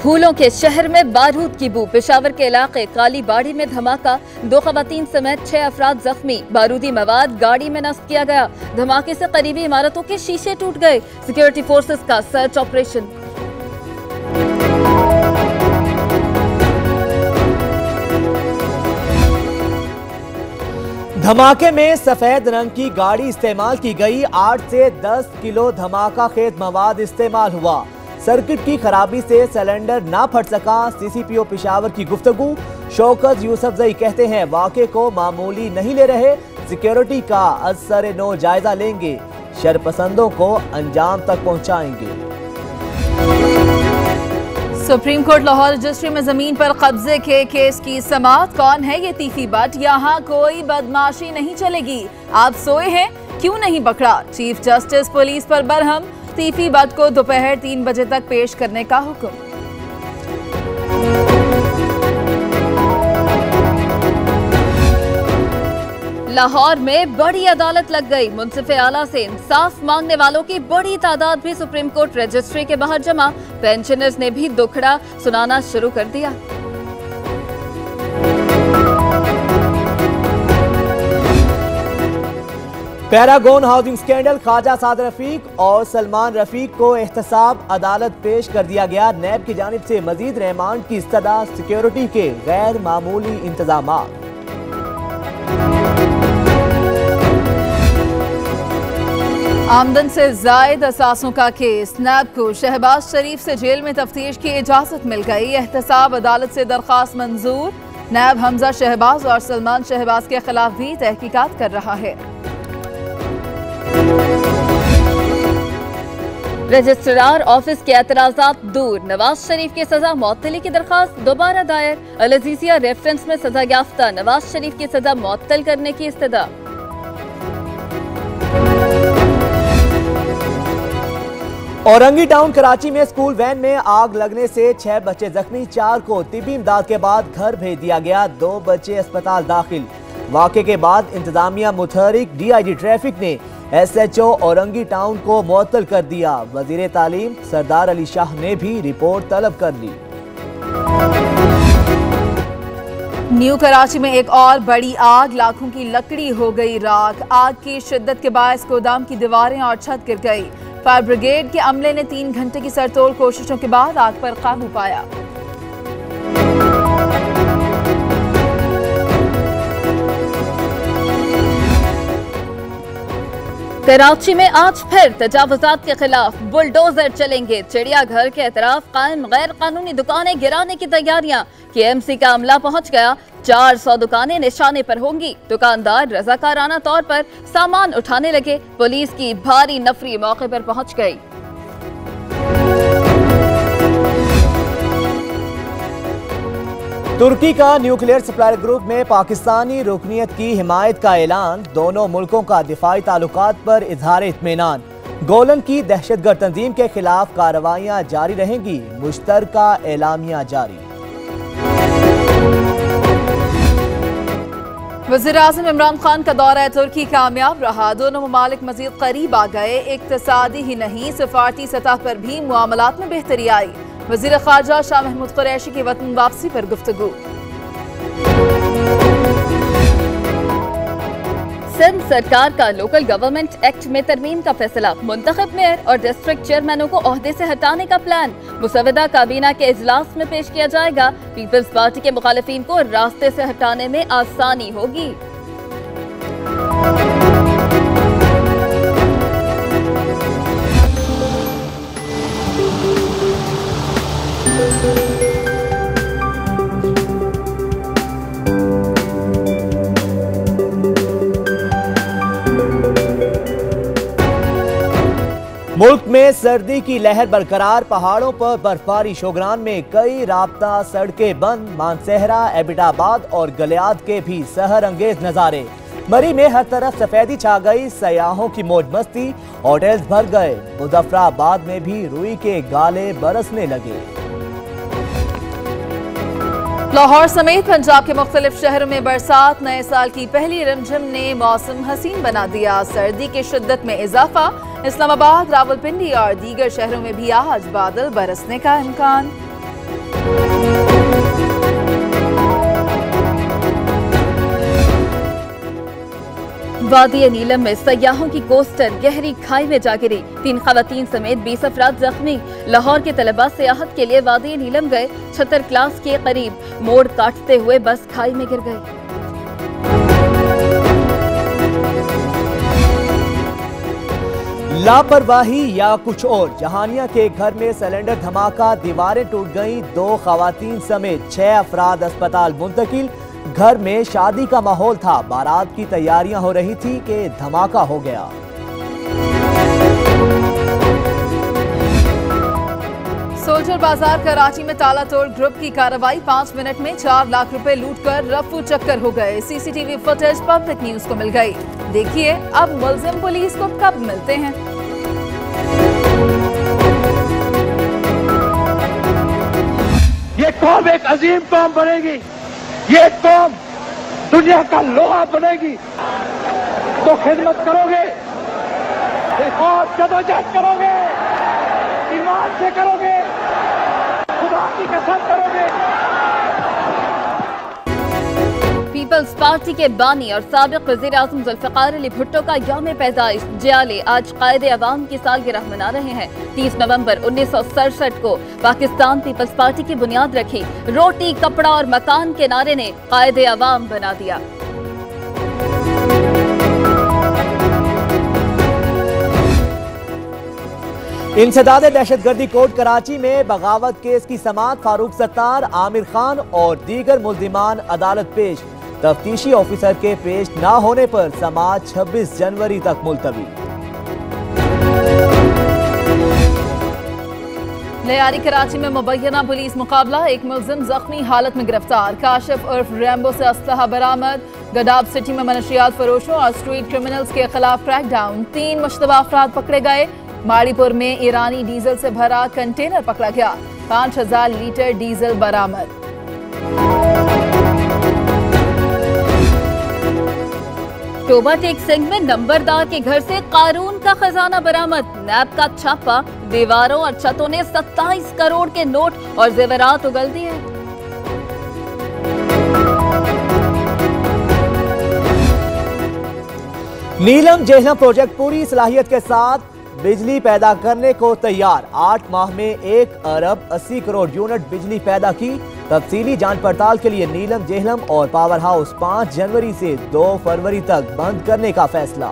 फूलों के शहर में बारूद की बू। पेशावर के इलाके काली बाड़ी में धमाका, 2 खवातीन समेत 6 अफराद जख्मी। बारूदी मवाद गाड़ी में नस्ब किया गया। धमाके से करीबी इमारतों के शीशे टूट गए। सिक्योरिटी फोर्सेस का सर्च ऑपरेशन। धमाके में सफेद रंग की गाड़ी इस्तेमाल की गई। 8 से 10 किलो धमाका खेज मवाद इस्तेमाल हुआ। सर्किट की खराबी से सिलेंडर ना फट सका। सीसीपीओ पेशावर की गुफ्तगू। शौकत यूसुफजई कहते हैं वाक़े को मामूली नहीं ले रहे, सिक्योरिटी का असर नो जायजा लेंगे, शरपसंदों को अंजाम तक पहुंचाएंगे। सुप्रीम कोर्ट लाहौर रजिस्ट्री में जमीन पर कब्जे के केस की समाअत। कौन है ये तीफी बट? यहाँ कोई बदमाशी नहीं चलेगी। आप सोए हैं, क्यों नहीं पकड़ा? चीफ जस्टिस पुलिस पर बरहम। तीफी बट को दोपहर 3 बजे तक पेश करने का हुक्म। लाहौर में बड़ी अदालत लग गई। मुंसिफ आला से इंसाफ मांगने वालों की बड़ी तादाद भी सुप्रीम कोर्ट रजिस्ट्री के बाहर जमा। पेंशनर्स ने भी दुखड़ा सुनाना शुरू कर दिया। Paragon housing scandal, Khawaja Saad Rafique और सलमान रफीक को एहतसाब अदालत पेश कर दिया गया। नैब की जानिब से मजीद रिमांड की इस्तदा, सिक्योरिटी के गैर मामूली इंतजाम। आमदन से जायद असासों का केस। नैब को शहबाज शरीफ से जेल में तफ्तीश की इजाजत मिल गई। एहतसाब अदालत से दरख्वास्त मंजूर। नैब हमजा शहबाज और सलमान शहबाज के खिलाफ भी तहकीकात कर रहा है। रजिस्ट्रार ऑफिस के एतराजात दूर। नवाज शरीफ की सजा मुअत्तली की दरखास्त दोबारा दायर। अल अजीजिया रेफरेंस में सजा याफ्ता नवाज शरीफ की सजा मुअत्तल करने की इस्तदा। औरंगी टाउन कराची में स्कूल वैन में आग लगने से 6 बच्चे जख्मी, 4 को तिब्बी इमदाद के बाद घर भेज दिया गया। 2 बच्चे अस्पताल दाखिल। वाक़े के बाद इंतजामिया मुतहरिक। DIG ट्रैफिक ने SHO औरंगी टाउन को मुअत्तल कर दिया। वजीर तालीम सरदार अली शाह ने भी रिपोर्ट तलब कर ली। न्यू कराची में एक और बड़ी आग, लाखों की लकड़ी हो गई राख। आग की शिद्दत के बायस गोदाम की दीवारें और छत गिर गई। फायर ब्रिगेड के अमले ने 3 घंटे की सरतोड़ कोशिशों के बाद आग पर काबू पाया। कराची में आज फिर तजावुजात के खिलाफ बुलडोजर चलेंगे। चिड़ियाघर के एतराफ कायम गैर कानूनी दुकानें गिराने की तैयारियां। KMC का अमला पहुंच गया। 400 दुकानें निशाने पर होंगी। दुकानदार रजाकाराना तौर पर सामान उठाने लगे। पुलिस की भारी नफरी मौके पर पहुंच गई। तुर्की का न्यूक्लियर सप्लायर ग्रुप में पाकिस्तानी रुकनियत की हिमायत का ऐलान। दोनों मुल्कों का दिफाई ताल्लुकात पर इजहार इत्मीनान। गोलन की दहशतगर्द तंजीम के खिलाफ कार्रवाइयां जारी रहेंगी। मुश्तरका एलामिया जारी। वज़ीर-ए-आज़म इमरान खान का दौरा तुर्की कामयाब रहा। दोनों ममालिक मजीद करीब आ गए। इक्तसादी ही नहीं, सफारती सतह पर भी मुआमलात में बेहतरी आई। वज़ीर ख़ारजा शाह महमूद कुरैशी की वतन वापसी पर गुफ्तगू। सिंध सरकार का लोकल गवर्नमेंट एक्ट में तरमीम का फैसला। मुंतखब मेयर और डिस्ट्रिक्ट चेयरमैनों को ओहदे से हटाने का प्लान मुसवदा काबीना के इजलास में पेश किया जाएगा। पीपल्स पार्टी के मुखालिफिन को रास्ते से हटाने में आसानी होगी। मुल्क में सर्दी की लहर बरकरार। पहाड़ों पर बर्फबारी। शोगरान में कई राब्ता सड़कें बंद। मानसहरा, एबटाबाद और गलियात के भी सहर अंगेज नजारे। मरी में हर तरफ सफेदी छा गई। सयाहों की मौज मस्ती। होटल्स भर गए। मुजफ्फराबाद में भी रुई के गाले बरसने लगे। लाहौर समेत पंजाब के मुख्तलिफ शहरों में बरसात। नए साल की पहली रिमझिम ने मौसम हसीन बना दिया। सर्दी की शिद्दत में इजाफा। इस्लामाबाद, रावलपिंडी और दीगर शहरों में भी आज बादल बरसने का इम्कान। वादी नीलम में सयाहों की कोस्टर गहरी खाई में जा गिरी। 3 खवातीन समेत 20 अफराद जख्मी। लाहौर के तलबा सियाहत के लिए वादी नीलम गए। 76 क्लास के करीब मोड़ काटते हुए बस खाई में गिर गई। लापरवाही या कुछ और, जहानिया के घर में सिलेंडर धमाका, दीवारें टूट गईं, 2 खवातीन समेत 6 अफराद अस्पताल मुंतकिल। घर में शादी का माहौल था, बारात की तैयारियां हो रही थी कि धमाका हो गया। सोल्जर बाजार कराची में ताला तोड़ ग्रुप की कार्रवाई। 5 मिनट में 4 लाख रुपए लूटकर रफू चक्कर हो गए। सीसीटीवी फुटेज पब्लिक न्यूज को मिल गई। देखिए अब मुल्जिम पुलिस को कब मिलते हैं। ये कौम एक अजीम कौम बनेगी, ये कौम दुनिया का लोहा बनेगी। तो खिदमत करोगे और जदोजहद करोगे, ईमान से करोगे, खुदा की कसम करोगे। पीपल्स पार्टी के बानी और साबिक वज़ीर-ए-आज़म ज़ुल्फ़िकार अली भुट्टो का यौम पैदाइश जियाले आज कायदे अवाम की सालगिरह मना रहे हैं। 30 नवंबर 1967 को पाकिस्तान पीपल्स पार्टी की बुनियाद रखी। रोटी, कपड़ा और मकान के नारे ने कायदे अवाम बना दिया। इंसदाद दहशतगर्दी कोर्ट कराची में बगावत केस की समाअत। फारूक सत्तार, आमिर खान और दीगर मुल्जिमान अदालत पेश। तफ्तीशी ऑफिसर के पेश न होने पर समाअत 26 जनवरी तक मुलतवी। लियारी कराची में मुबैना पुलिस मुकाबला। एक मुल्जिम जख्मी हालत में गिरफ्तार। काशिफ उर्फ रैम्बो से असलहा बरामद। गडाब सिटी में मनशियात फरोशों और स्ट्रीट क्रिमिनल्स के खिलाफ क्रैकडाउन। 3 मुश्तबा अफराद पकड़े गए। माड़ीपुर में ईरानी डीजल से भरा कंटेनर पकड़ा गया। 5000 लीटर डीजल बरामद। टोबा टेक सिंह में नंबरदार के घर से कारून का खजाना बरामद। नैब का छापा। दीवारों और छतों ने 27 करोड़ के नोट और जेवरात उगल दिए। नीलम जेहलम प्रोजेक्ट पूरी सलाहियत के साथ बिजली पैदा करने को तैयार। 8 माह में 1 अरब 80 करोड़ यूनिट बिजली पैदा की। तफसीली जांच पड़ताल के लिए नीलम जेहलम और पावर हाउस 5 जनवरी से 2 फरवरी तक बंद करने का फैसला।